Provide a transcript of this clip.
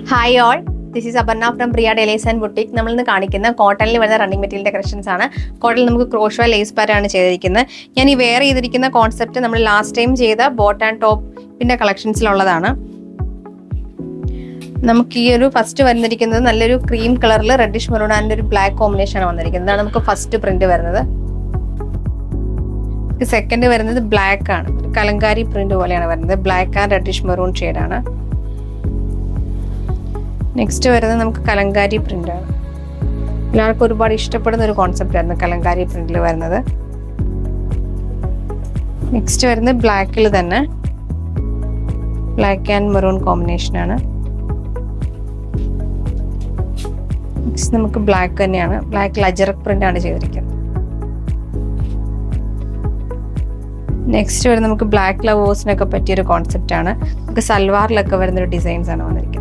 Hi all, this is Aparna from Priya delights and boutique. നമ്മൾ ഇന്ന് കാണിക്കുന്ന കോട്ടണിൽ വരുന്ന റണ്ണിങ് മെറ്റീരിയലിന്റെ കളക്ഷൻസ് ആണ്. കോട്ടണിൽ നമുക്ക് ക്രോഷ്വ ലേസ് പാറ്റാണ് ചെയ്തിരിക്കുന്നത്. ഞാൻ ഈ വെയർ ചെയ്തിരിക്കുന്ന കോൺസെപ്റ്റ് നമ്മൾ ലാസ്റ്റ് ടൈം ചെയ്ത ബോട്ട് ആൻഡ് ടോപ്പിന്റെ കളക്ഷൻസിലുള്ളതാണ്. നമുക്ക് ഈ ഒരു ഫസ്റ്റ് വന്നിരിക്കുന്നത് നല്ലൊരു ക്രീം കളറിൽ റെഡിഷ് മെറൂൺ ആൻഡ് ഒരു ബ്ലാക്ക് കോമ്പിനേഷൻ ആണ് വന്നിരിക്കുന്നത്. ഇതാണ് നമുക്ക് ഫസ്റ്റ് പ്രിന്റ് വരുന്നത്. സെക്കൻഡ് വരുന്നത് ബ്ലാക്ക് ആണ്, കലങ്കാരി പ്രിന്റ് പോലെയാണ് വരുന്നത്. ബ്ലാക്ക് ആൻഡ് റെഡിഷ് മെറൂൺ ഷെയ്ഡാണ്. നെക്സ്റ്റ് വരുന്നത് നമുക്ക് കലങ്കാരി പ്രിന്റ് ആണ്. എല്ലാവർക്കും ഒരുപാട് ഇഷ്ടപ്പെടുന്ന ഒരു കോൺസെപ്റ്റ് ആയിരുന്നു കലങ്കാരി പ്രിന്റിൽ വരുന്നത്. നെക്സ്റ്റ് വരുന്നത് ബ്ലാക്കിൽ തന്നെ ബ്ലാക്ക് ആൻഡ് മെറൂൺ കോമ്പിനേഷൻ ആണ്. നെക്സ്റ്റ് നമുക്ക് ബ്ലാക്ക് തന്നെയാണ്, ബ്ലാക്കിൽ അജറക് പ്രിന്റ് ആണ് ചെയ്തിരിക്കുന്നത്. നെക്സ്റ്റ് വരുന്നത് നമുക്ക് ബ്ലാക്ക് ലവേഴ്സിനൊക്കെ പറ്റിയൊരു കോൺസെപ്റ്റ് ആണ്. നമുക്ക് സൽവാറിലൊക്കെ വരുന്നൊരു ഡിസൈൻസ് ആണ് വന്നിരിക്കുന്നത്.